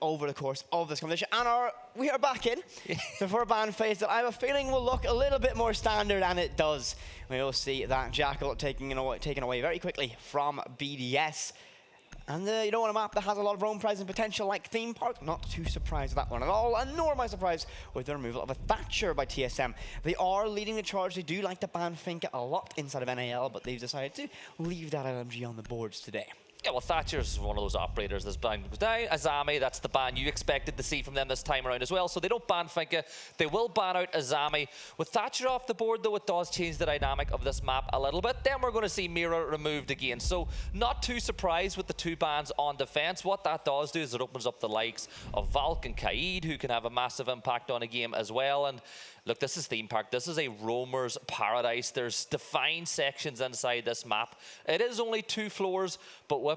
over the course of this competition, and we are back in for a ban phase that I have a feeling will look a little bit more standard, and it does. We'll see that Jackal taken away very quickly from BDS. And you know, on a map that has a lot of roam presence potential like Theme Park, not too surprised with that one at all, and nor am I surprised with the removal of a Thatcher by TSM. They are leading the charge. They do like to ban Finka a lot inside of NAL, but they've decided to leave that LMG on the boards today. Yeah, well, Thatcher's one of those operators that's banned down. Azami, that's the ban you expected to see from them this time around as well. So they don't ban Finka. They will ban out Azami. With Thatcher off the board, though, it does change the dynamic of this map a little bit. Then we're going to see Mira removed again. So not too surprised with the two bans on defense. What that does do is it opens up the likes of Valk and Kaid, who can have a massive impact on a game as well. And look, this is Theme Park. This is a roamer's paradise. There's defined sections inside this map. It is only 2 floors, but with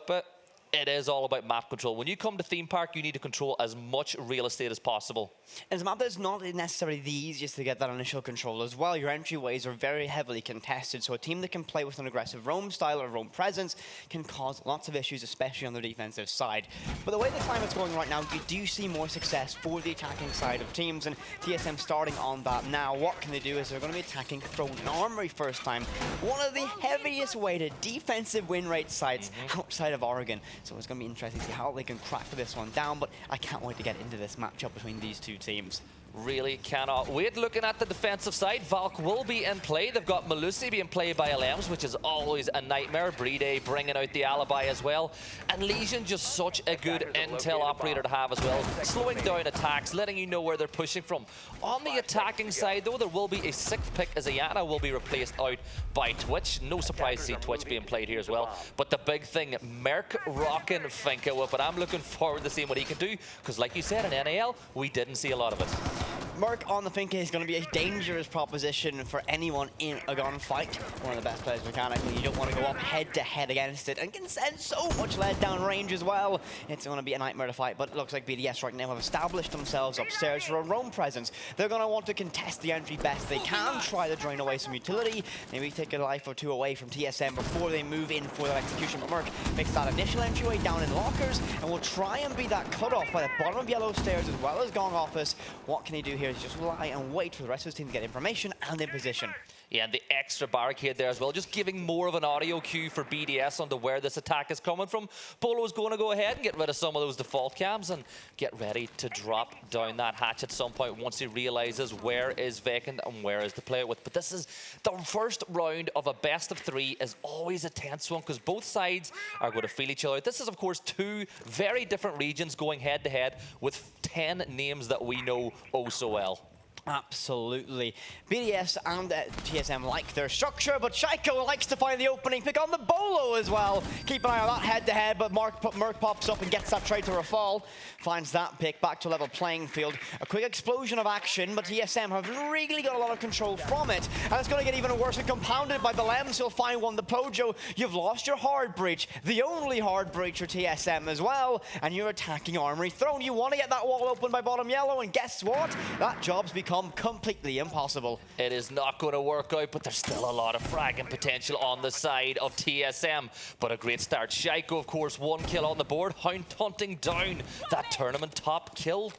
it is all about map control. When you come to Theme Park, you need to control as much real estate as possible. And it's a map that's not necessarily the easiest to get that initial control as well. Your entryways are very heavily contested, so a team that can play with an aggressive roam style or roam presence can cause lots of issues, especially on the defensive side. But the way the climate's going right now, you do see more success for the attacking side of teams, and TSM starting on that now. What can they do is they're going to be attacking Throne and Armory first time. One of the heaviest weighted defensive win rate sites outside of Oregon. So it's going to be interesting to see how they can crack this one down, but I can't wait to get into this matchup between these two teams. Really cannot wait. Looking at the defensive side, Valk will be in play. They've got Malusi being played by LMs, which is always a nightmare. Playday bringing out the alibi as well. And Legion, just such a good intel operator to have as well. Slowing down attacks, letting you know where they're pushing from. On the attacking side, though, there will be a 6th pick as Ayana will be replaced out by Twitch. No surprise to see Twitch being played here as well. But the big thing, Merc rocking Finka with it. I'm looking forward to seeing what he can do, because like you said, in NAL, we didn't see a lot of it. Merc on the Finka is going to be a dangerous proposition for anyone in a gunfight. One of the best players mechanically. You don't want to go up head-to-head against it and can send so much lead down range as well. It's going to be a nightmare to fight, but it looks like BDS right now have established themselves upstairs for a roam presence. They're going to want to contest the entry best they can, try to drain away some utility, maybe take a life or two away from TSM before they move in for that execution. But Merc makes that initial entryway down in lockers and will try and be that cutoff by the bottom of yellow stairs as well as Gong Office. What can he do here is just lie and wait for the rest of his team to get information and in position. Yeah, and the extra barricade there as well, just giving more of an audio cue for BDS onto where this attack is coming from. Polo's going to go ahead and get rid of some of those default cams and get ready to drop down that hatch at some point once he realizes where is vacant and where is to play it with. But this is the first round of a best of 3 is always a tense one because both sides are going to feel each other. This is, of course, 2 very different regions going head to head with 10 names that we know oh so well. Absolutely. BDS and TSM like their structure, but Shaiko likes to find the opening pick on the Bolo as well. Keep an eye on that head-to-head, but Merc pops up and gets that trade to a fall. Finds that pick back to level playing field. A quick explosion of action, but TSM have really got a lot of control from it. And it's going to get even worse and compounded by the Lems. He'll find one. The Plojo, you've lost your hard breach. The only hard breach for TSM as well. And you're attacking Armory Throne. You want to get that wall open by bottom yellow, and guess what? That job's become completely impossible. It is not going to work out, but there's still a lot of fragging potential on the side of TSM. But a great start. Shaiko, of course, 1 kill on the board. Hound hunting down that tournament top killer,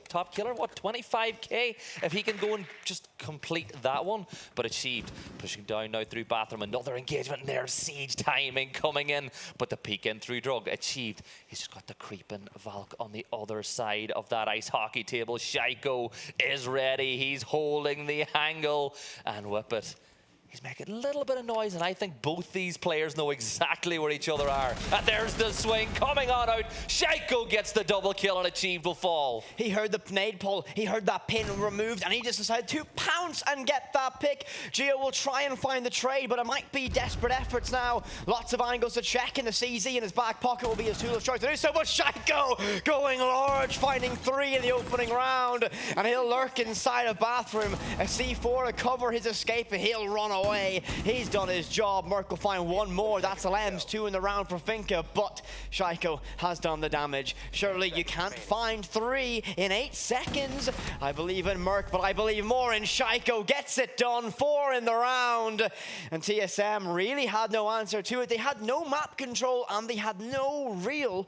what, 25k? If he can go and just complete that one. But achieved. Pushing down now through bathroom. Another engagement there. Siege timing coming in. But the peek in through drug. Achieved. He's just got the creeping Valk on the other side of that ice hockey table. Shaiko is ready. He's holding the angle and whip it. He's making a little bit of noise, and I think both these players know exactly where each other are. And there's the swing coming on out. Shaiko gets the double kill and achieved will fall. He heard the nade pull, he heard that pin removed, and he just decided to pounce and get that pick. Gio will try and find the trade, but it might be desperate efforts now. Lots of angles to check, and the CZ in his back pocket will be his tool of choice to do so. But Shaiko going large, finding 3 in the opening round, and he'll lurk inside a bathroom. A C4 to cover his escape, and he'll run away. He's done his job. Merc will find 1 more. That's Lems, 2 in the round for Finka, but Shaiko has done the damage. Surely you can't find 3 in 8 seconds. I believe in Merc, but I believe more in Shaiko. Gets it done. 4 in the round. And TSM really had no answer to it. They had no map control, and they had no real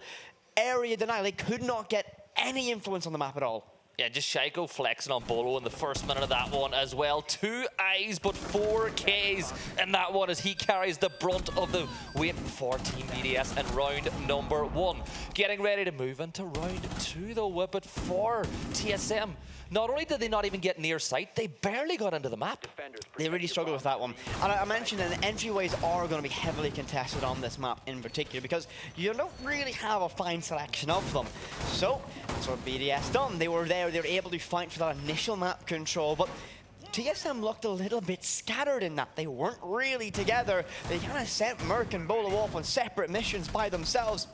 area denial. They could not get any influence on the map at all. Yeah, just Shaiko flexing on Bolo in the first minute of that one as well. 2 I's, but 4 K's in that one as he carries the brunt of the weight for Team BDS in round number 1. Getting ready to move into round 2, though, Whip it for TSM. Not only did they not even get near sight, they barely got into the map. They really struggled with that one. And I mentioned that the entryways are going to be heavily contested on this map in particular because you don't really have a fine selection of them. So that's what BDS done. They were there, they were able to fight for that initial map control, but TSM looked a little bit scattered in that. They weren't really together. They kind of sent Merc and Bolo off on separate missions by themselves.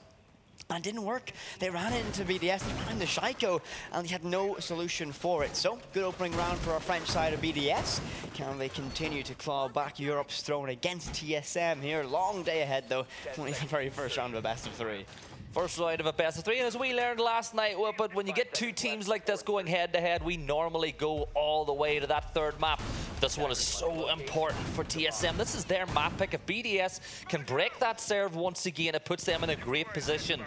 And it didn't work. They ran into BDS, they ran into Shaiko, and they had no solution for it. So, good opening round for our French side of BDS. Can they continue to claw back Europe's throne against TSM here? Long day ahead, though. Only the very first round of a best of 3. First round of a best of 3, and as we learned last night, but when you get 2 teams like this going head-to-head, we normally go all the way to that 3rd map. This one is so important for TSM. This is their map pick. If BDS can break that serve once again, it puts them in a great position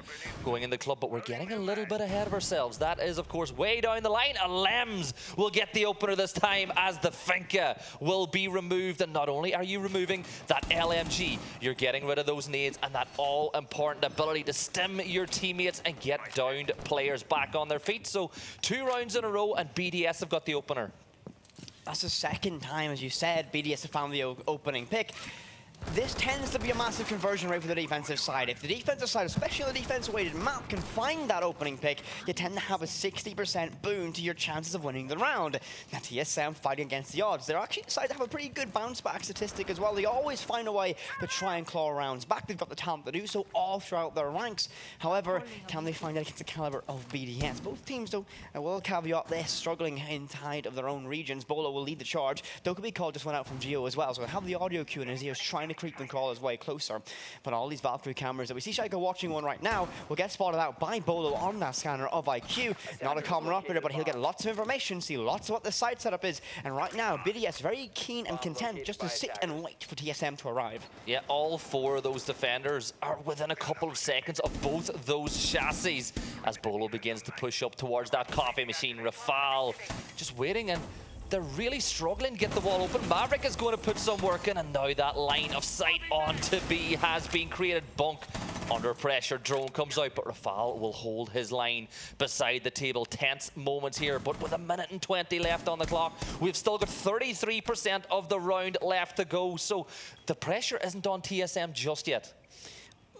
going in the club, but we're getting a little bit ahead of ourselves. That is, of course, way down the line. Lems will get the opener this time as the Finca will be removed, and not only are you removing that LMG, you're getting rid of those nades and that all-important ability to stem your teammates and get downed players back on their feet. So 2 rounds in a row and BDS have got the opener. That's the second time, as you said, BDS have found the opening pick. This tends to be a massive conversion rate for the defensive side. If the defensive side, especially the defensive-weighted map, can find that opening pick, you tend to have a 60% boon to your chances of winning the round. Now, TSM fighting against the odds. They're actually decided to have a pretty good bounce-back statistic as well. They always find a way to try and claw rounds back. They've got the talent to do so all throughout their ranks. However, can they find out against the caliber of BDS? Both teams, though, I will caveat this, struggling inside of their own regions. Bolo will lead the charge. Dokkaebi call just went out from Geo as well, so I have the audio cue in his ears trying to creep and crawl his way closer. But all these Valkyrie cameras that we see Shaiko watching one right now will get spotted out by Bolo on that scanner of IQ. Not a common operator, but he'll get lots of information, see lots of what the site setup is. And right now, BDS very keen and content just to sit and wait for TSM to arrive. Yeah, all 4 of those defenders are within a couple of seconds of both those chassis as Bolo begins to push up towards that coffee machine. Rafal just waiting, and they're really struggling to get the wall open. Maverick is going to put some work in, and now that line of sight onto B has been created. Bunk under pressure, drone comes out, but Rafal will hold his line beside the table. Tense moments here, but with 1 minute and 20 left on the clock, we've still got 33% of the round left to go, so the pressure isn't on TSM just yet.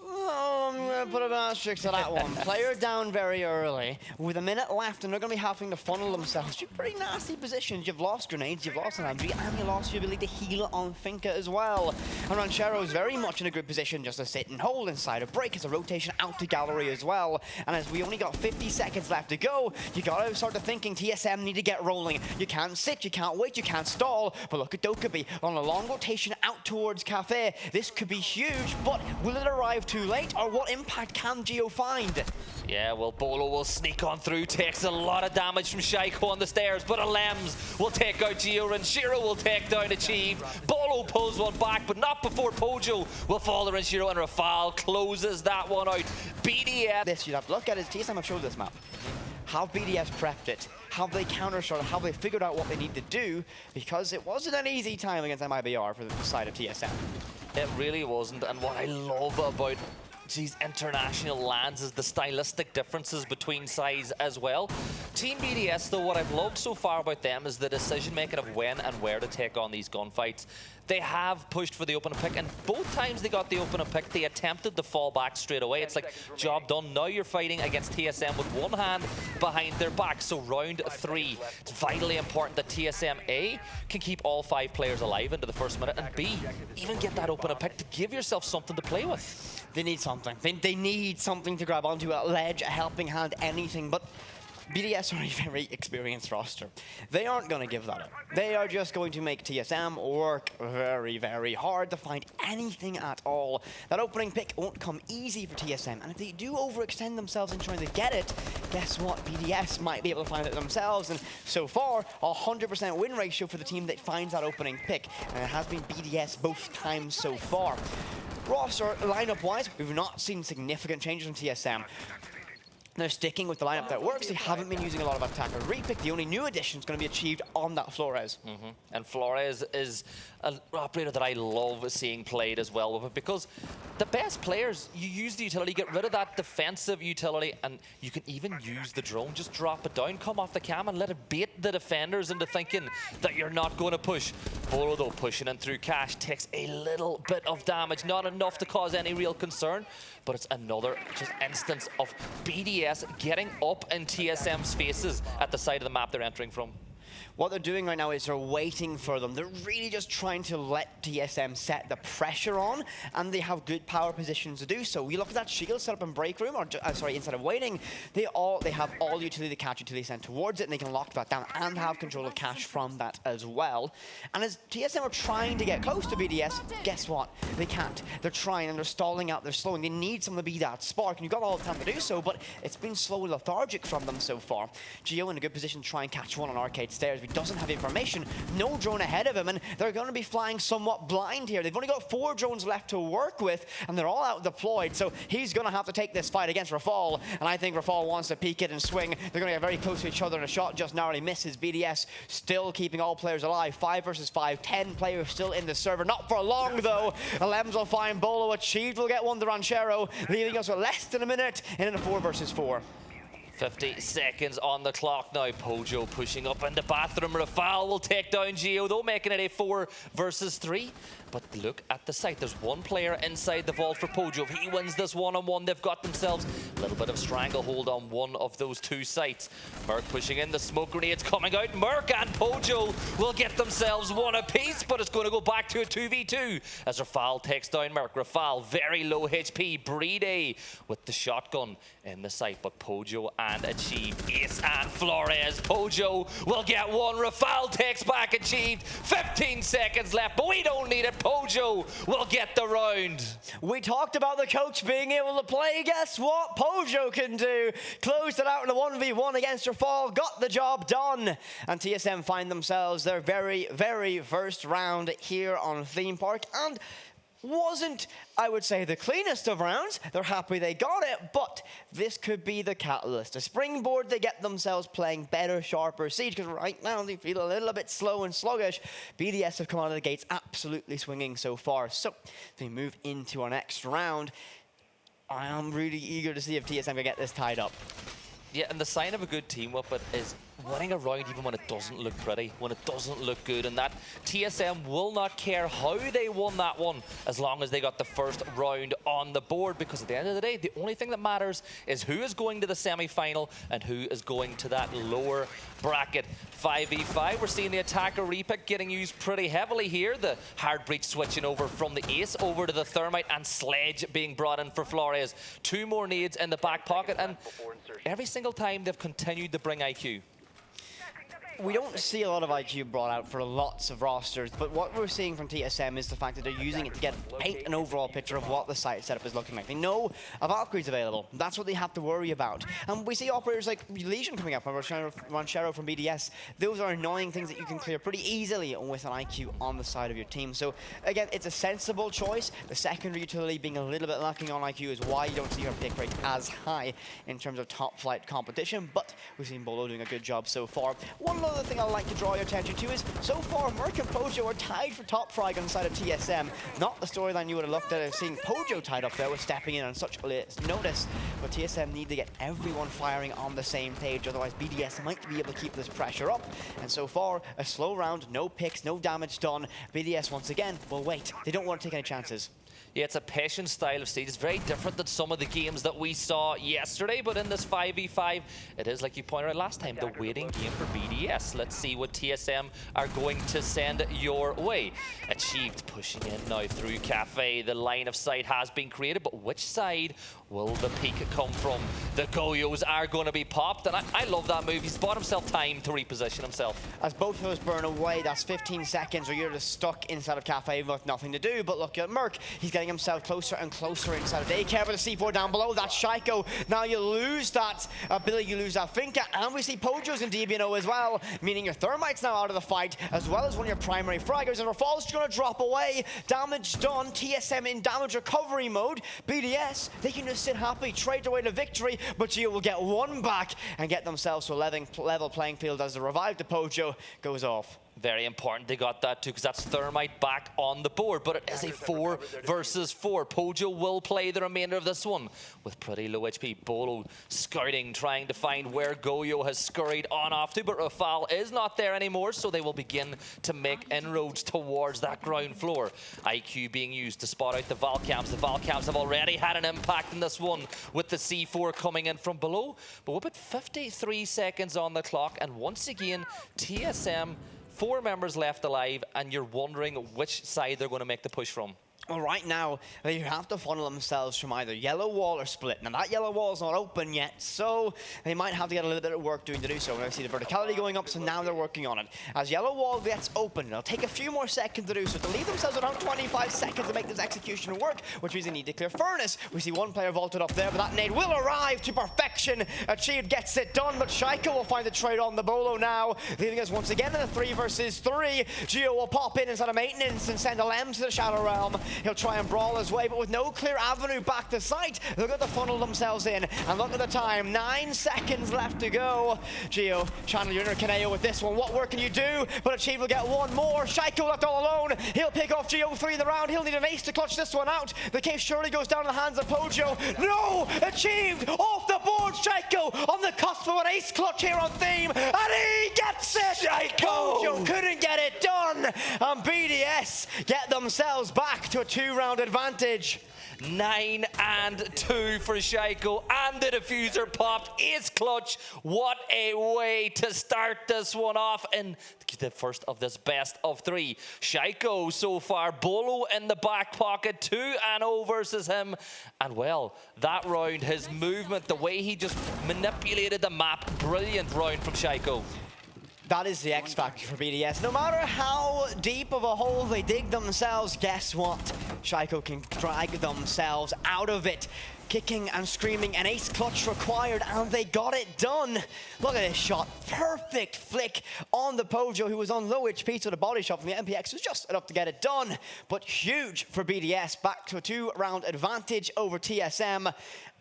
Oh, I'm going to put an asterisk to that one. Player down very early. With 1 minute left, and they're going to be having to funnel themselves to pretty nasty positions. You've lost grenades, you've lost an MG, and you lost your ability to heal on Finca as well. And Ranchero is very much in a good position just to sit and hold inside a break. It's a rotation out to gallery as well. And as we only got 50 seconds left to go, you got to start to thinking TSM need to get rolling. You can't sit, you can't wait, you can't stall. But look at Dokkaebi on a long rotation out towards Cafe. This could be huge, but will it arrive too late, or what impact can Geo find? Yeah, well, Bolo will sneak on through, takes a lot of damage from Shaiko on the stairs, but Alems will take out Geo, and Shiro will take down Achieved. Bolo pulls one back, but not before Pojo will fall to Shiro, and Rafal closes that one out. BDS. This you'd have to look at is TSM have showed this map. Have BDS prepped it? Have they counter-shot? Have they figured out what they need to do? Because it wasn't an easy time against MIBR for the side of TSM. It really wasn't, and what I love about these international lands is the stylistic differences between sides as well. Team BDS, though, what I've loved so far about them is the decision-making of when and where to take on these gunfights. They have pushed for the opening pick, and both times they got the opening pick, they attempted to fall back straight away. It's like, job done. Now you're fighting against TSM with one hand behind their back. So round 3, it's vitally important that TSM, A, can keep all 5 players alive into the first minute, and B, even get that opening pick to give yourself something to play with. They need something. They need something to grab onto, a ledge, a helping hand, anything. But BDS are a very experienced roster. They aren't going to give that up. They are just going to make TSM work very, very hard to find anything at all. That opening pick won't come easy for TSM, and if they do overextend themselves in trying to get it, guess what? BDS might be able to find it themselves, and so far, 100% win ratio for the team that finds that opening pick, and it has been BDS both times so far. Roster lineup-wise, we've not seen significant changes from TSM. They're sticking with the lineup that works. They haven't been using a lot of attacker repick. The only new addition is going to be achieved on that Flores. And Flores is an operator that I love seeing played as well with it, because the best players, you use the utility, get rid of that defensive utility, and you can even use the drone. Just drop it down, come off the cam, and let it bait the defenders into thinking that you're not going to push. Bolo, though, pushing in through Cash, takes a little bit of damage, not enough to cause any real concern, but it's another just instance of BDS getting up in TSM's faces at the side of the map they're entering from. What they're doing right now is they're waiting for them. They're really just trying to let TSM set the pressure on, and they have good power positions to do so. You look at that shield set up in break room, or sorry, instead of waiting, they have all utility to catch utility sent towards it, and they can lock that down and have control of Cash from that as well. And as TSM are trying to get close to BDS, guess what? They can't. They're trying, and they're stalling out, they're slowing. They need someone to be that spark, and you've got all the time to do so, but it's been slow and lethargic from them so far. Geo in a good position to try and catch one on Arcade Stairs. He doesn't have information, no drone ahead of him, and they're going to be flying somewhat blind here. They've only got 4 drones left to work with, and they're all out deployed, so he's going to have to take this fight against Rafal, and I think Rafal wants to peek it and swing. They're going to get very close to each other, and a shot just narrowly misses. BDS still keeping all players alive. 5 versus 5, 10 players still in the server. Not for long, though. Lems will find Bolo. Achieved will get one to Ranchero, leaving us with less than a minute in a 4 versus 4. 50 seconds on the clock now. Pojo pushing up in the bathroom. Rafal will take down Geo, though, making it a 4 versus 3. But look at the site. There's one player inside the vault for Pojo. If he wins this one-on-one, they've got themselves a little bit of stranglehold on one of those 2 sites. Merc pushing in. The smoke grenades coming out. Merc and Pojo will get themselves one apiece, but it's going to go back to a 2v2 as Rafal takes down Merc. Rafal, very low HP. Playday with the shotgun in the site, but Pojo and Achieved, Ace and Flores. Pojo will get one. Rafal takes back Achieved. 15 seconds left, but we don't need it. Pojo will get the round. We talked about the coach being able to play. Guess what? Pojo can do. Closed it out in a 1v1 against Rafal. Got the job done. And TSM find themselves their very, very first round here on Theme Park. And wasn't, I would say, the cleanest of rounds. They're happy they got it, but this could be the catalyst. A springboard, they get themselves playing better, sharper Siege, because right now they feel a little bit slow and sluggish. BDS have come out of the gates absolutely swinging so far. So we move into our next round. I am really eager to see if TSM can get this tied up. Yeah, and the sign of a good team with it is winning a round even when it doesn't look pretty, when it doesn't look good, and that TSM will not care how they won that one as long as they got the first round on the board, because at the end of the day, the only thing that matters is who is going to the semi-final and who is going to that lower bracket. 5v5, we're seeing the attacker repick getting used pretty heavily here. The hard breach switching over from the Ace over to the Thermite, and Sledge being brought in for Flores. 2 more nades in the back pocket, and every single time they've continued to bring IQ. We don't see a lot of IQ brought out for lots of rosters, but what we're seeing from TSM is the fact that they're using it to paint an overall picture of what the site setup is looking like. They know a Valkyrie's available. That's what they have to worry about. And we see operators like Legion coming up, and Ranchero from BDS. Those are annoying things that you can clear pretty easily with an IQ on the side of your team. So again, it's a sensible choice. The secondary utility being a little bit lacking on IQ is why you don't see her pick rate as high in terms of top flight competition, but we've seen Bolo doing a good job so far. One other thing I'd like to draw your attention to is, so far, Merc and Pojo are tied for top frag on the side of TSM. Not the storyline you would have looked at of seeing Pojo tied up there with stepping in on such late notice, but TSM need to get everyone firing on the same page, otherwise BDS might be able to keep this pressure up. And so far, a slow round, no picks, no damage done. BDS once again will wait. They don't want to take any chances. Yeah, it's a patient style of stage. It's very different than some of the games that we saw yesterday, but in this 5v5, it is, like you pointed out last time, the waiting game for BDS. Let's see what TSM are going to send your way. Achieved pushing in now through Cafe. The line of sight has been created, but which side will the peak come from? The Goyos are going to be popped, and I love that move. He's bought himself time to reposition himself. As both of those burn away, that's 15 seconds, or you're just stuck inside of Cafe with nothing to do. But look at Merc. He's getting getting himself closer and closer inside of daycare with the C4 down below. That's Shaiko. Now you lose that ability, you lose that Finka, and we see Pojo's in DBNO as well, meaning your Thermite's now out of the fight, as well as one of your primary fraggers, and Rafal's going to drop away. Damage done. TSM in damage recovery mode. BDS, they can just sit happy, trade away to victory, but Geo will get one back and get themselves to a level playing field as the revive to Pojo goes off. Very important they got that too, because that's Thermite back on the board, but it is a 4 versus 4. Pojo will play the remainder of this one with pretty low HP. Bolo scouting, trying to find where Goyo has scurried on off to, but Rafal is not there anymore, so they will begin to make inroads towards that ground floor. IQ being used to spot out the Valcams. The Valcams have already had an impact in this one with the C4 coming in from below, but we're about 53 seconds on the clock, and once again, TSM 4 members left alive, and you're wondering which side they're going to make the push from. Well, right now, they have to funnel themselves from either yellow wall or split. Now, that yellow wall is not open yet, so they might have to get a little bit of work doing to do so. I see the verticality going up, so now they're working on it. As yellow wall gets open, it'll take a few more seconds to do so. To leave themselves around 25 seconds to make this execution work, which means they need to clear Furnace. We see one player vaulted up there, but that nade will arrive to perfection. Achieved gets it done, but Shaiko will find the trade on the Bolo now, leaving us once again in a 3 versus 3. Geo will pop in instead of maintenance and send a Lem to the Shadow Realm. He'll try and brawl his way, but with no clear avenue back to site, they're going to funnel themselves in. And look at the time, 9 seconds left to go. Geo, channel your inner Kaneo with this one. What work can you do? But Achieve will get one more. Shaiko left all alone. He'll pick off Geo 3 in the round. He'll need an ace to clutch this one out. The case surely goes down in the hands of Pojo. No! Achieved! Off the board! Shaiko on the cusp of an ace clutch here on theme, and he gets it! Shaiko! Pojo couldn't get it done, and BDS get themselves back to a 2-round advantage. 9 and 2 for Shaiko, and the diffuser popped. Ace clutch. What a way to start this one off in the first of this best of 3. Shaiko so far, Bolo in the back pocket, 2-0 versus him. And well, that round, his movement, the way he just manipulated the map, brilliant round from Shaiko. That is the X factor for BDS. No matter how deep of a hole they dig themselves, guess what? Shaiko can drag themselves out of it. Kicking and screaming, an ace clutch required, and they got it done. Look at this shot. Perfect flick on the Pojo, who was on low HP, so the body shot from the MPX was just enough to get it done. But huge for BDS, back to a 2-round advantage over TSM.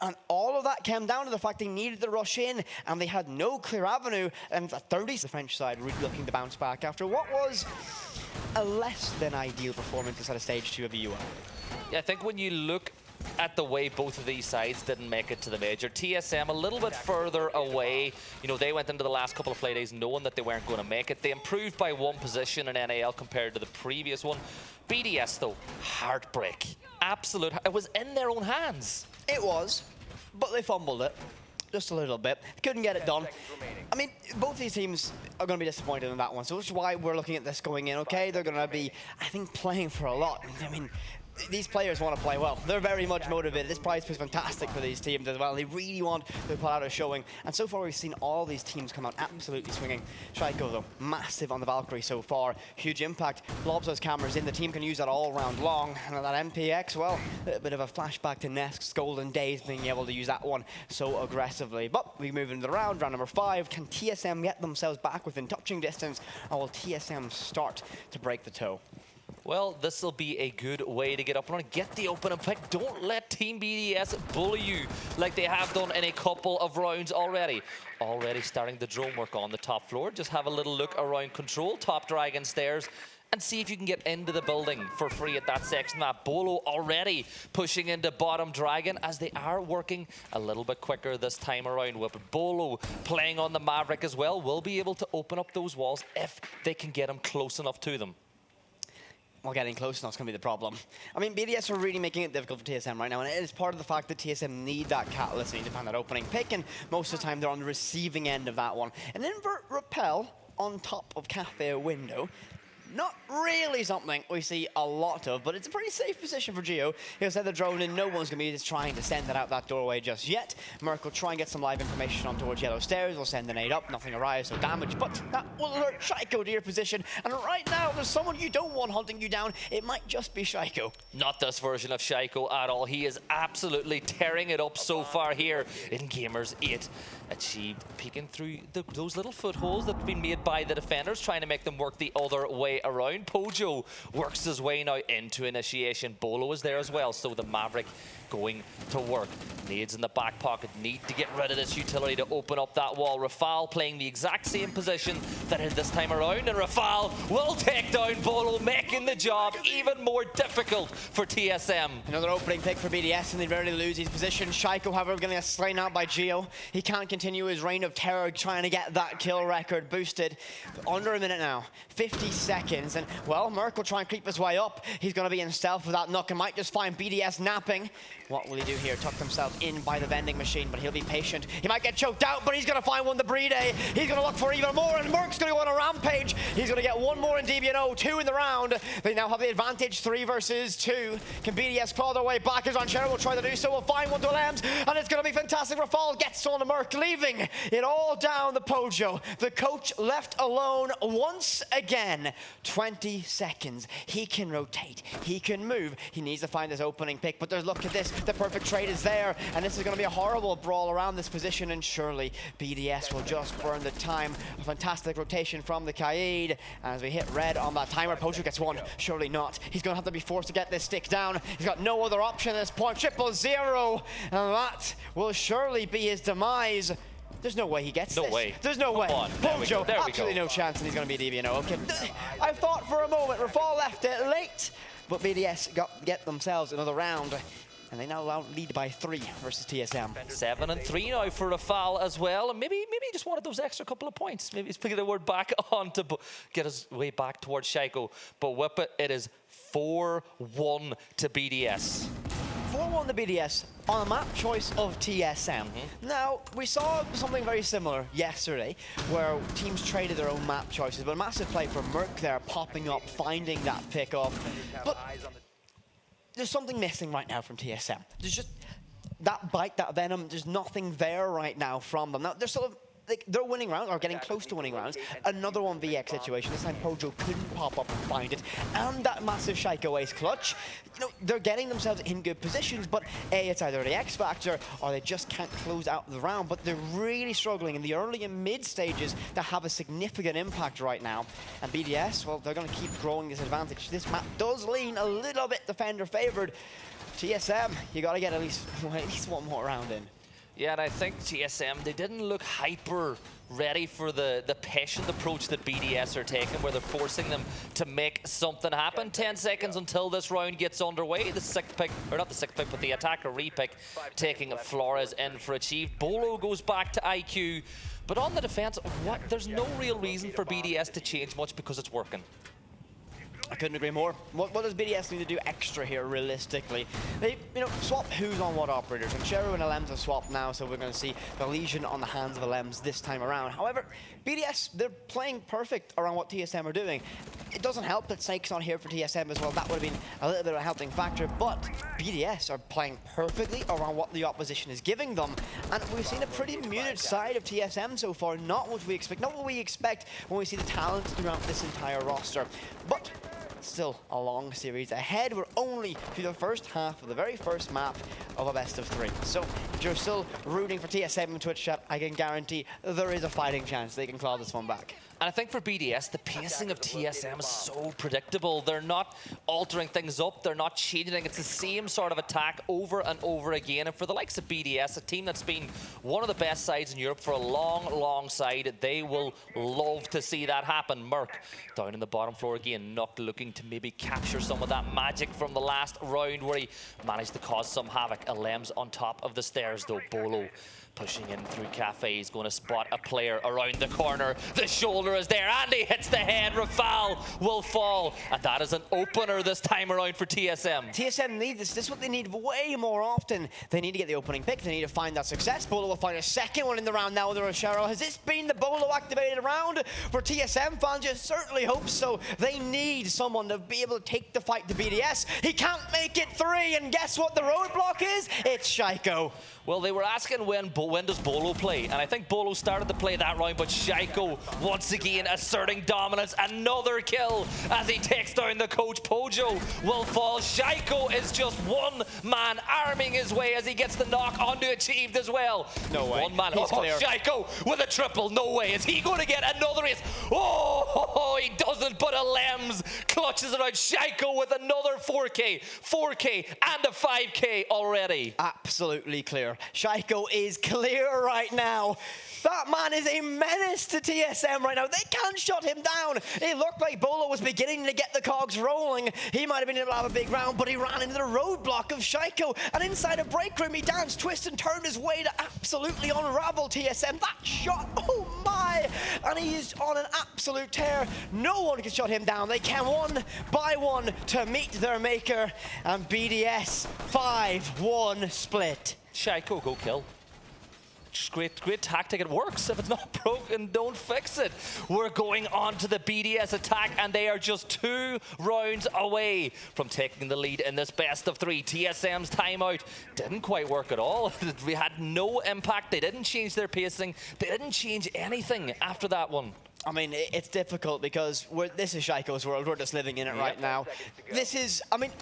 And all of that came down to the fact they needed to rush in, and they had no clear avenue. And the 30s, the French side, really looking to bounce back after what was a less than ideal performance inside of stage 2 of the UI. Yeah, I think when you look at the way both of these sides didn't make it to the major, TSM a little bit further away. You know, they went into the last couple of play days knowing that they weren't going to make it. They improved by 1 position in NAL compared to the previous one. BDS though, heartbreak. Absolute, it was in their own hands. It was, but they fumbled it just a little bit. Couldn't get it done. I mean, both these teams are going to be disappointed in that one, so which is why we're looking at this going in, okay? They're going to be, I think, playing for a lot. I mean, these players want to play well. They're very much motivated. This prize is fantastic for these teams as well. They really want to put out a showing. And so far, we've seen all these teams come out absolutely swinging. Shaiko, though, massive on the Valkyrie so far. Huge impact. Blobs those cameras in. The team can use that all round long. And that MPX, well, a bit of a flashback to Nesk's golden days, being able to use that one so aggressively. But we move into the round number 5. Can TSM get themselves back within touching distance? Or will TSM start to break the toe? Well, this will be a good way to get up and run. Get the open and pick. Don't let Team BDS bully you like they have done in a couple of rounds already. Already starting the drone work on the top floor. Just have a little look around control, top dragon stairs, and see if you can get into the building for free at that section map. Bolo already pushing into bottom dragon as they are working a little bit quicker this time around. But Bolo playing on the Maverick as well will be able to open up those walls if they can get him close enough to them. Well, getting close enough is going to be the problem. I mean, BDS are really making it difficult for TSM right now, and it is part of the fact that TSM need that catalyst, need to find that opening pick, and most of the time they're on the receiving end of that one. An invert repel on top of Cafe Window Not really something we see a lot of, but it's a pretty safe position for Geo. He'll set the drone in, no one's going to be just trying to send it out that doorway just yet. Merc will try and get some live information on towards yellow stairs, will send the nade up, nothing arrives, so damage, but that will hurt Shaiko to your position, and right now, if there's someone you don't want hunting you down, it might just be Shaiko. Not this version of Shaiko at all. He is absolutely tearing it up so far here in Gamers8. Achieved peeking through those little footholes that have been made by the defenders, trying to make them work the other way around. Pojo works his way now into initiation. Bolo is there as well, so the Maverick going to work. Nades in the back pocket, need to get rid of this utility to open up that wall. Rafal playing the exact same position that is this time around, and Rafal will take down Bolo, making the job even more difficult for TSM. Another opening pick for BDS, and they rarely lose his position. Shaiko, however, going to get slain out by Geo. He can't continue his reign of terror, trying to get that kill record boosted. Under a minute now, 50 seconds, and well, Merc will try and creep his way up. He's going to be in stealth with that knock and might just find BDS napping. What will he do here? Tuck himself in by the vending machine, but he'll be patient. He might get choked out, but he's going to find one, the Playday. He's going to look for even more, and Merc's going to go on a rampage. He's going to get one more in DBNO, 2 in the round. They now have the advantage, 3 versus 2. Can BDS claw their way back? As Ranchero will try to do so. We'll find one to Lems, and it's going to be fantastic. Rafal gets on the Merc, leaving it all down the Pojo. The coach left alone once again. 20 seconds. He can rotate. He can move. He needs to find this opening pick, but there's, look at this. The perfect trade is there, and this is going to be a horrible brawl around this position, and surely BDS will just burn the time. A fantastic rotation from the Kaid. As we hit red on that timer, Pojo gets one. Surely not. He's going to have to be forced to get this stick down. He's got no other option at this point. 0-0, and that will surely be his demise. There's no way he gets this. No way. There's no way. Pojo, absolutely no chance, and he's going to be DBNO. Okay. I thought for a moment Rafal left it late, but BDS get themselves another round. And they now lead by 3 versus TSM. 7-3 now for Rafal as well. And maybe he just wanted those extra couple of points. Maybe he's picking the word back on to get his way back towards Shaiko. But whip it is 4-1 to BDS. 4-1 to BDS on a map choice of TSM. Now, we saw something very similar yesterday, where teams traded their own map choices, but a massive play for Merc there, popping up, finding that pick-off. But there's something missing right now from TSM. There's just that bite, that venom, there's nothing there right now from them. Now, they're sort of, they're winning rounds, or getting close to winning rounds. Another 1vx situation. This time Pojo couldn't pop up and find it. And that massive Shaiko ace clutch. You know, they're getting themselves in good positions, but A, it's either the X factor, or they just can't close out the round. But they're really struggling in the early and mid stages to have a significant impact right now. And BDS, well, they're going to keep growing this advantage. This map does lean a little bit defender favored. TSM, you got to get at least one more round in. Yeah, and I think TSM, they didn't look hyper ready for the patient approach that BDS are taking, where they're forcing them to make something happen. 10 seconds until this round gets underway. The 6th pick, or not the 6th pick, but the attacker repick, taking Flores in for Achieve. Bolo goes back to IQ, but on the defense, there's no real reason for BDS to change much because it's working. I couldn't agree more. What does BDS need to do extra here, realistically? They, swap who's on what operators. And Cheru and Alems have swapped now, so we're going to see the Legion on the hands of Alems this time around. However, BDS, they're playing perfect around what TSM are doing. It doesn't help that Snake's on here for TSM as well. That would have been a little bit of a helping factor, but BDS are playing perfectly around what the opposition is giving them. And we've seen a pretty muted side of TSM so far, not what we expect when we see the talent throughout this entire roster. But still a long series ahead. We're only through the first half of the very first map of a best of 3. So if you're still rooting for TSM in Twitch chat, I can guarantee there is a fighting chance they can claw this one back. And I think for BDS, the pacing of TSM is so predictable. They're not altering things up. They're not changing. It's the same sort of attack over and over again. And for the likes of BDS, a team that's been one of the best sides in Europe for a long, long side, they will love to see that happen. Merc down in the bottom floor again, not looking to maybe capture some of that magic from the last round where he managed to cause some havoc. Alems on top of the stairs, though. Bolo Pushing in through Cafe, he's going to spot a player around the corner. The shoulder is there, and he hits the head. Rafal will fall, and that is an opener this time around for TSM. TSM need this. This is what they need way more often. They need to get the opening pick. They need to find that success. Bolo will find a second one in the round now with the Rochero. Has this been the Bolo activated round for TSM fans? You certainly hope so. They need someone to be able to take the fight to BDS. He can't make it 3, and guess what the roadblock is? It's Shaiko. Well, they were asking when does Bolo play, and I think Bolo started to play that round, but Shaiko once again asserting dominance. Another kill as he takes down the coach. Pojo will fall. Shaiko is just one man arming his way as he gets the knock onto Achieved as well. No way. One man. He's clear. Shaiko with a triple. No way. Is he going to get another ace? Oh, he doesn't, but a Lems clutches it out. Shaiko with another 4K, and a 5K already. Absolutely clear. Shaiko is clear right now. That man is a menace to TSM right now. They can't shut him down. It looked like Bolo was beginning to get the cogs rolling. He might have been able to have a big round, but he ran into the roadblock of Shaiko. And inside a break room, he danced, twisted, and turned his way to absolutely unravel TSM. That shot, oh my! And he is on an absolute tear. No one can shut him down. They came one by one to meet their maker. And BDS 5-1 split. Shaiko, go kill. Just great tactic. It works. If it's not broken, don't fix it. We're going on to the BDS attack, and they are just 2 rounds away from taking the lead in this best of 3. TSM's timeout didn't quite work at all. We had no impact. They didn't change their pacing. They didn't change anything after that one. I mean, it's difficult because this is Shaiko's world. We're just living in it right now. This is, I mean,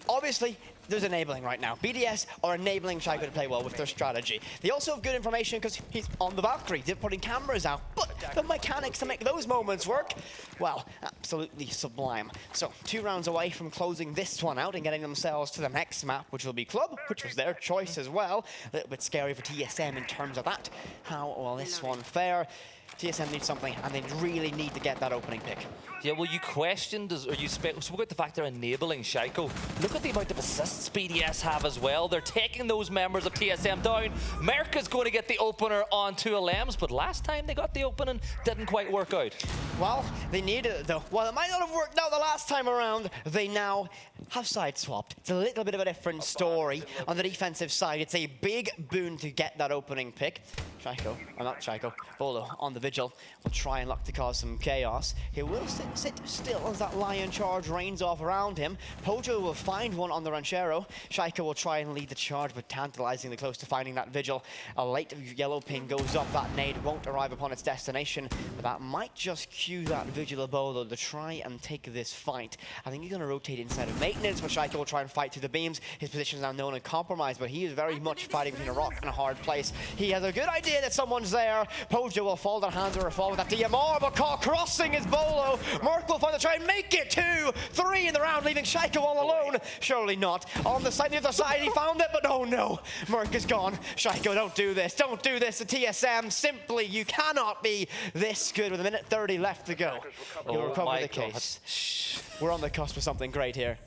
obviously, there's enabling right now. BDS are enabling Shaiko to play well with their strategy. They also have good information because he's on the Valkyrie. They're putting cameras out. But the mechanics to make those moments work, well, absolutely sublime. So 2 rounds away from closing this one out and getting themselves to the next map, which will be Club, which was their choice as well. A little bit scary for TSM in terms of that. How will this one fare? TSM needs something, and they really need to get that opening pick. Yeah, well, you questioned, or you spoke about the fact they're enabling Shaiko. Look at the amount of assists BDS have as well. They're taking those members of TSM down. Merca's going to get the opener onto a Lems, but last time they got the opening, didn't quite work out. Well, they needed it though. While it might not have worked out the last time around, they now have side swapped. It's a little bit of a different story on the defensive side. It's a big boon to get that opening pick. Shaiko, or not Shaiko, Bolo on the vigil will try and look to cause some chaos. He will sit still as that lion charge rains off around him. Pojo will find one on the Ranchero. Shaiko will try and lead the charge, but tantalizingly close to finding that vigil. A late yellow ping goes up. That nade won't arrive upon its destination, but that might just cue that vigil of Bolo to try and take this fight. I think he's going to rotate inside of maintenance, but Shaiko will try and fight through the beams. His position is now known and compromised, but he is very much fighting between a rock and a hard place. He has a good idea that someone's there. Pojo will fall. Their hands are fall with that DMR, but caught crossing is Bolo. Merc will find the try and make it 2-3 in the round, leaving Shaiko all alone. Surely not. On the side, the other side, he found it, but oh no. Merc is gone. Shaiko, don't do this. Don't do this to TSM. Simply, you cannot be this good with 1:30 left to go. You'll recover the case. We're on the cusp of something great here.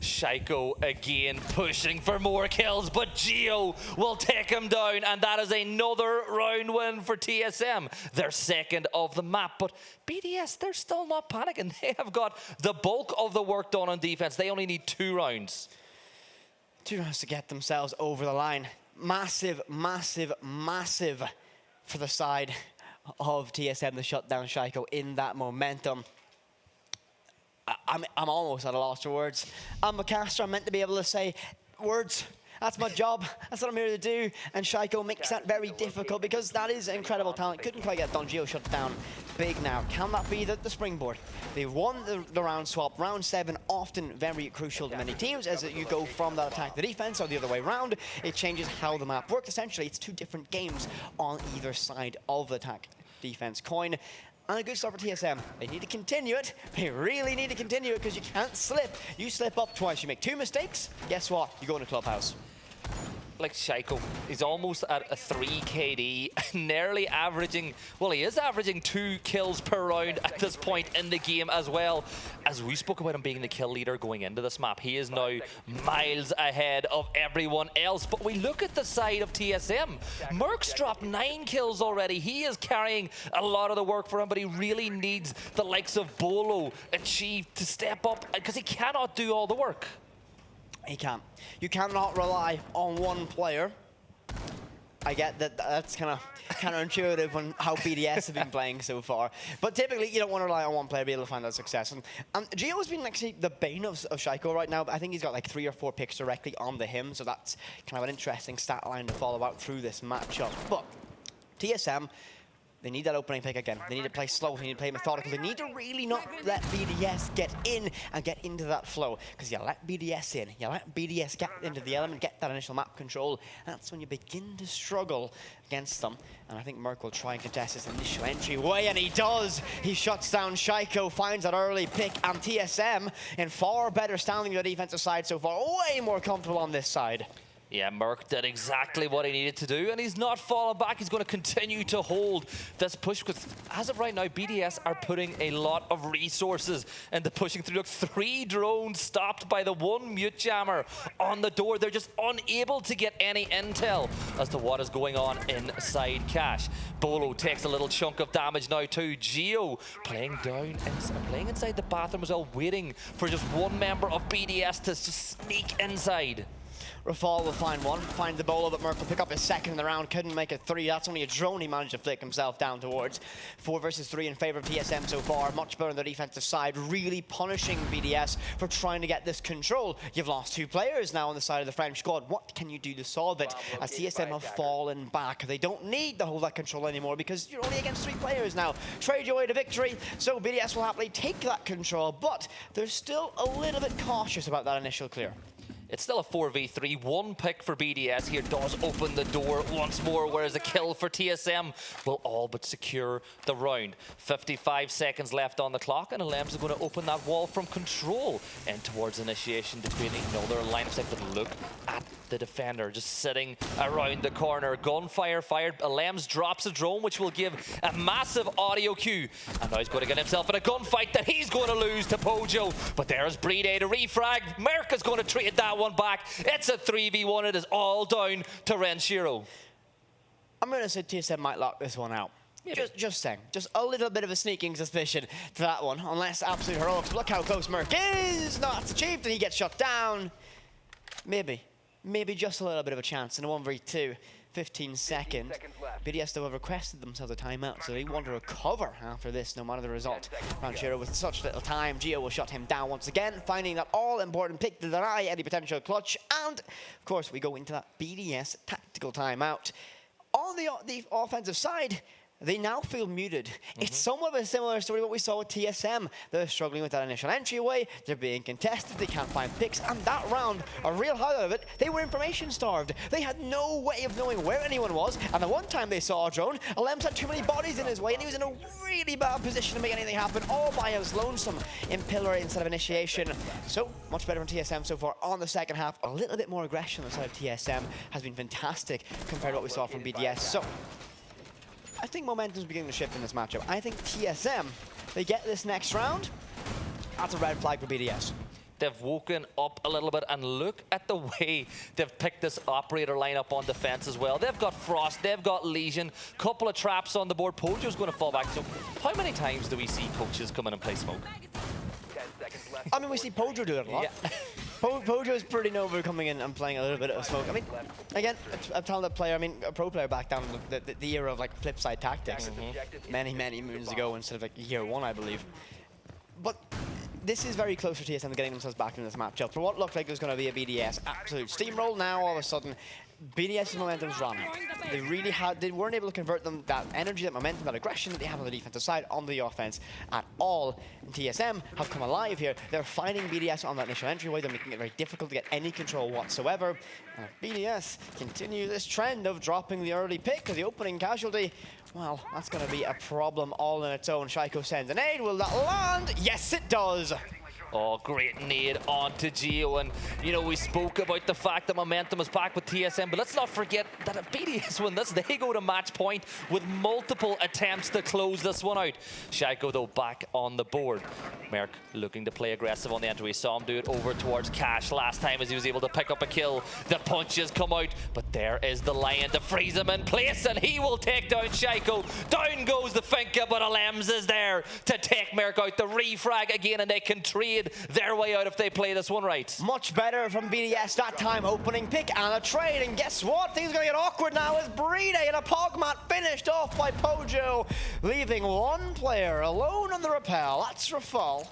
Shaiko again pushing for more kills, but Geo will take him down, and that is another round win for TSM. Their second of the map, but BDS, they're still not panicking. They have got the bulk of the work done on defense. They only need 2 rounds. 2 rounds to get themselves over the line. Massive, massive, massive for the side of TSM to shut down Shaiko in that momentum. I'm almost at a loss for words. I'm a caster. I'm meant to be able to say words. That's my job. That's what I'm here to do. And Shaiko makes that very difficult because that is incredible talent. Couldn't quite get done. Geo shut down big now. Can that be the springboard? They won the round swap. Round 7, often very crucial to many teams as you go from that attack to defense or the other way around. It changes how the map works. Essentially, it's 2 different games on either side of the attack defense coin. And a good start for TSM. They need to continue it. They really need to continue it because you can't slip. You slip up twice. You make 2 mistakes. Guess what? You go in the clubhouse. like Shaiko. He's almost at a 3 KD, nearly averaging, well, he is averaging 2 kills per round at this point in the game as well. As we spoke about him being the kill leader going into this map, he is now miles ahead of everyone else. But we look at the side of TSM. Merc's dropped 9 kills already. He is carrying a lot of the work for him, but he really needs the likes of Bolo and Chief to step up because he cannot do all the work. He can't. You cannot rely on one player. I get that that's kind of counterintuitive on how BDS have been playing so far. But typically, you don't want to rely on one player to be able to find that success. And Gio has been actually the bane of Shaiko right now. But I think he's got like 3 or 4 picks directly onto him. So that's kind of an interesting stat line to follow out through this matchup. But TSM, they need that opening pick again. They need to play slow. They need to play methodical. They need to really not let BDS get in and get into that flow. Because you let BDS in, you let BDS get into the element, get that initial map control. That's when you begin to struggle against them. And I think Merc will try and contest his initial entryway, and he does. He shuts down Shaiko, finds that early pick, and TSM in far better standing on the defensive side so far. Way more comfortable on this side. Yeah, Merc did exactly what he needed to do, and he's not falling back. He's going to continue to hold this push, because as of right now, BDS are putting a lot of resources into pushing through. Look, 3 drones stopped by the 1 mute jammer on the door. They're just unable to get any intel as to what is going on inside Cash. Bolo takes a little chunk of damage now too. Gio playing inside the bathroom as well, waiting for just one member of BDS to just sneak inside. Rafal will find one, find the Bolo, but Merc will pick up his second in the round. Couldn't make it 3. That's only a drone he managed to flick himself down towards. 4 versus 3 in favor of TSM so far. Much better on the defensive side, really punishing BDS for trying to get this control. You've lost 2 players now on the side of the French squad. What can you do to solve it? As TSM have fallen back. They don't need to hold that control anymore because you're only against 3 players now. Trade your way to victory, so BDS will happily take that control, but they're still a little bit cautious about that initial clear. It's still a 4v3. 1 pick for BDS here does open the door once more, whereas a kill for TSM will all but secure the round. 55 seconds left on the clock, and Alems are going to open that wall from control and towards initiation to create another line of sight. But look at the defender just sitting around the corner. Gunfire fired. Alems drops a drone, which will give a massive audio cue. And now he's going to get himself in a gunfight that he's going to lose to Pojo. But there's Playday to refrag. Merc is going to trade that one back. It's a 3v1. It is all down to Renshiro. I'm going to say TSM might lock this one out. Just saying. Just a little bit of a sneaking suspicion to that one. Unless absolute heroics. Look how close Merc is. No, it's achieved and he gets shut down. Maybe just a little bit of a chance in a 1v2. 15 seconds. BDS though have requested themselves a timeout, so they want to recover after this, no matter the result. Ranchero with such little time, Gio will shut him down once again, finding that all-important pick to deny any potential clutch, and of course we go into that BDS tactical timeout. On the offensive side, they now feel muted. It's somewhat of a similar story to what we saw with TSM. They're struggling with that initial entryway, they're being contested, they can't find picks, and that round, a real highlight of it, they were information starved. They had no way of knowing where anyone was, and the one time they saw a drone, Alems had too many bodies in his way, and he was in a really bad position to make anything happen, all by his lonesome in pillar instead of initiation. So, much better from TSM so far on the second half. A little bit more aggression on the side of TSM has been fantastic compared to what we saw from BDS. So, I think momentum's beginning to shift in this matchup. I think TSM, they get this next round, that's a red flag for BDS. They've woken up a little bit, and look at the way they've picked this operator lineup on defense as well. They've got Frost, they've got Legion, couple of traps on the board. Pojo's going to fall back. So how many times do we see coaches come in and play smoke? I mean, we see Pojo do it a lot. Yeah. Pojo is pretty known for coming in and playing a little bit of smoke. I mean, again, a talented player, I mean, a pro player back down the era of like flip side tactics many moons ago instead of like year 1, I believe. But this is very close for TSM getting themselves back in this matchup. For what looked like it was going to be a BDS absolute steamroll, now all of a sudden BDS's momentum's run out. They weren't able to convert that energy, that momentum, that aggression that they have on the defensive side on the offense at all. And TSM have come alive here. They're fighting BDS on that initial entryway. They're making it very difficult to get any control whatsoever. And if BDS continue this trend of dropping the early pick or the opening casualty, well, that's going to be a problem all on its own. Shaiko sends an aid. Will that land? Yes, it does. Oh, great nade onto Geo. And, you know, we spoke about the fact that momentum is back with TSM, but let's not forget that if BDS win this, they go to match point with multiple attempts to close this one out. Shaiko, though, back on the board. Merc looking to play aggressive on the entry. We saw him do it over towards Cash last time as he was able to pick up a kill. The punches come out, but there is the Lion to freeze him in place, and he will take down Shaiko. Down goes the Finka, but Alems is there to take Merc out. The refrag again, and they can trade their way out if they play this one right. Much better from BDS that time, opening pick and a trade, and guess what? Things are going to get awkward now as Playday and a Pogmat finished off by Pojo, leaving one player alone on the rappel. That's Rafal.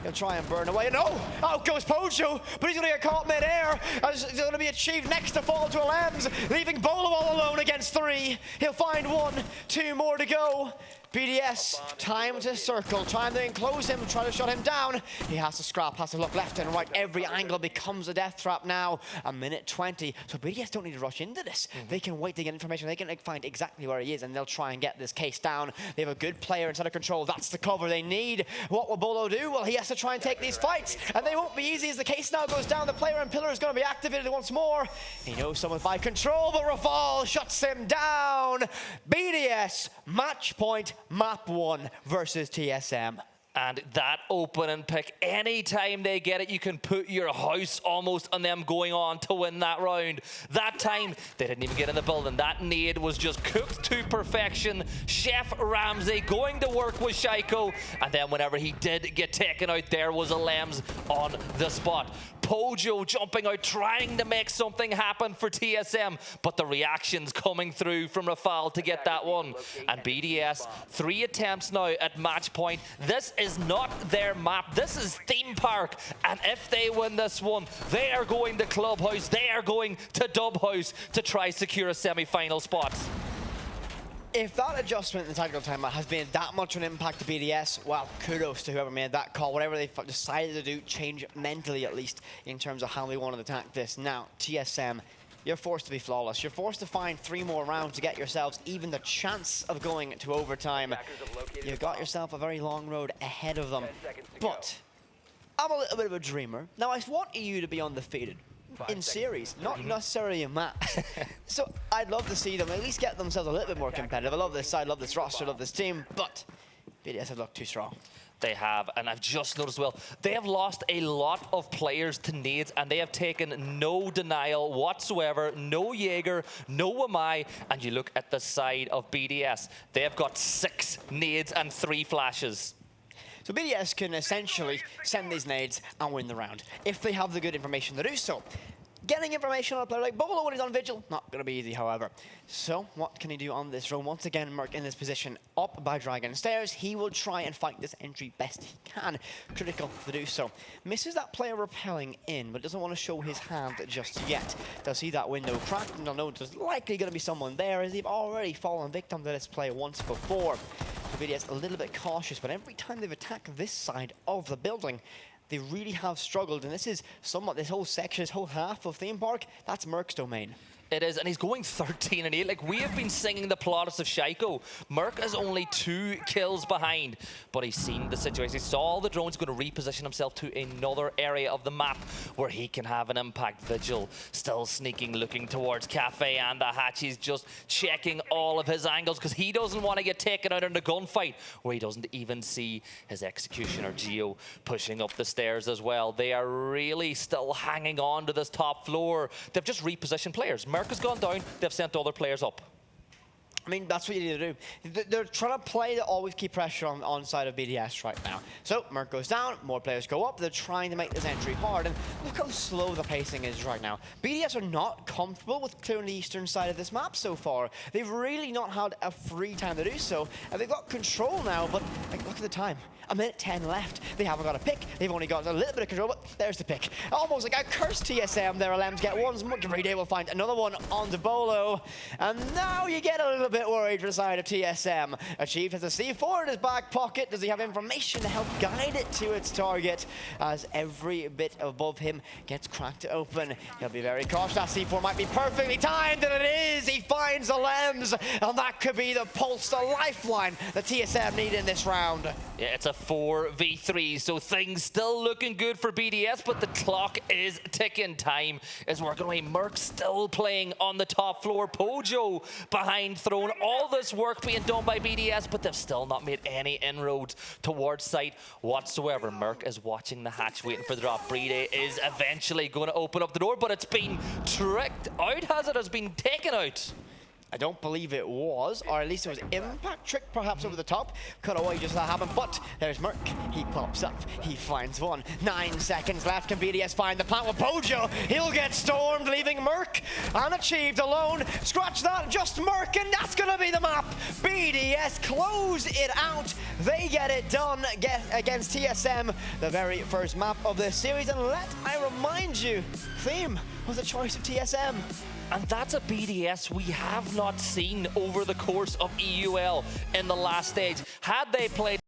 He'll try and burn away. No! Out goes Pojo, but he's going to get caught mid-air. It's going to be achieved next to fall to Alems, leaving Bolo all alone against 3. He'll find 1, 2 more to go. BDS, time to circle, trying to enclose him, trying to shut him down. He has to scrap, has to look left and right. Every angle becomes a death trap now. A minute 20. So BDS don't need to rush into this. They can wait to get information. They can find exactly where he is, and they'll try and get this case down. They have a good player inside of control. That's the cover they need. What will Bolo do? Well, he has to try and take these fights, and they won't be easy as the case now goes down. The player and pillar is going to be activated once more. He knows someone's by control, but Rafal shuts him down. BDS, match point. Map 1 versus TSM. And that opening pick, anytime they get it, you can put your house almost on them going on to win that round. That time, they didn't even get in the building. That nade was just cooked to perfection. Chef Ramsey going to work with Shaiko. And then whenever he did get taken out, there was Alems on the spot. Pojo jumping out, trying to make something happen for TSM, but the reactions coming through from Rafal to get that one. And BDS, 3 attempts now at match point. This is not their map. This is Theme Park. And if they win this one, they are going to Clubhouse. They are going to Dubhouse to try secure a semi-final spot. If that adjustment in the tactical timeout has been that much of an impact to BDS, well, kudos to whoever made that call. Whatever they decided to do, change mentally at least in terms of how they want to attack this. Now, TSM, you're forced to be flawless. You're forced to find 3 more rounds to get yourselves even the chance of going to overtime. You've got yourself a very long road ahead of them. But I'm a little bit of a dreamer. Now, I want you to be undefeated. In series, not necessarily in match. So I'd love to see them at least get themselves a little bit more competitive. I love this side, love this roster, love this team, but BDS have looked too strong. They have, and I've just noticed, well, they have lost a lot of players to nades, and they have taken no denial whatsoever, no Jaeger, no Wamai, and you look at the side of BDS, they have got 6 nades and 3 flashes. So BDS can essentially send these nades and win the round, if they have the good information to do so. Getting information on a player like Bolo when he's on Vigil, not going to be easy, however. So, what can he do on this roam? Once again, Merc in this position, up by Dragon Stairs. He will try and fight this entry best he can. Critical to do so. Misses that player repelling in, but doesn't want to show his hand just yet. They'll see that window cracked, and they'll know there's likely going to be someone there, as they've already fallen victim to this play once before. So BDS a little bit cautious, but every time they've attacked this side of the building, they really have struggled, and this is somewhat, this whole section, this whole half of Theme Park, that's Merc's domain. It is, and he's going 13-8. Like, we have been singing the plaudits of Shaiko. Merc is only 2 kills behind, but he's seen the situation. He saw all the drones going to reposition himself to another area of the map where he can have an impact. Vigil still sneaking, looking towards Cafe and the Hatch. He's just checking all of his angles because he doesn't want to get taken out in the gunfight where he doesn't even see his executioner Geo pushing up the stairs as well. They are really still hanging on to this top floor. They've just repositioned players. Merc has gone down, they've sent other players up. I mean, that's what you need to do. They're trying to play to always keep pressure on side of BDS right now. So, Merc goes down, more players go up. They're trying to make this entry hard, and look how slow the pacing is right now. BDS are not comfortable with clearing the eastern side of this map so far. They've really not had a free time to do so, and they've got control now, but like, look at the time. A minute 10 left. They haven't got a pick. They've only got a little bit of control, but there's the pick. Almost like a cursed TSM there. Alems get one. Playday will find another one on the Bolo. And now you get a little bit bit worried for the side of TSM. Achieved has a C4 in his back pocket. Does he have information to help guide it to its target? As every bit above him gets cracked open. He'll be very cautious. That C4 might be perfectly timed, and it is! He finds the lens, and that could be the pulse, the lifeline that TSM need in this round. Yeah, it's a 4v3, so things still looking good for BDS, but the clock is ticking. Time is working away. Merc still playing on the top floor. Pojo behind throne. All this work being done by BDS, but they've still not made any inroads towards site whatsoever. Merc is watching the hatch, waiting for the drop. Playday is eventually going to open up the door, but it's been tricked out, has it? Has been taken out. I don't believe it was, or at least it was impact trick perhaps over the top. Cut away just that happened, but there's Merc. He pops up, he finds one. 9 seconds left. Can BDS find the plant with Pojo? He'll get stormed, leaving Merc unachieved alone. Scratch that, just Merc, and that's gonna be the map. BDS close it out. They get it done against TSM, the very first map of this series. And let I remind you, theme was a choice of TSM. And that's a BDS we have not seen over the course of EUL in the last stage. Had they played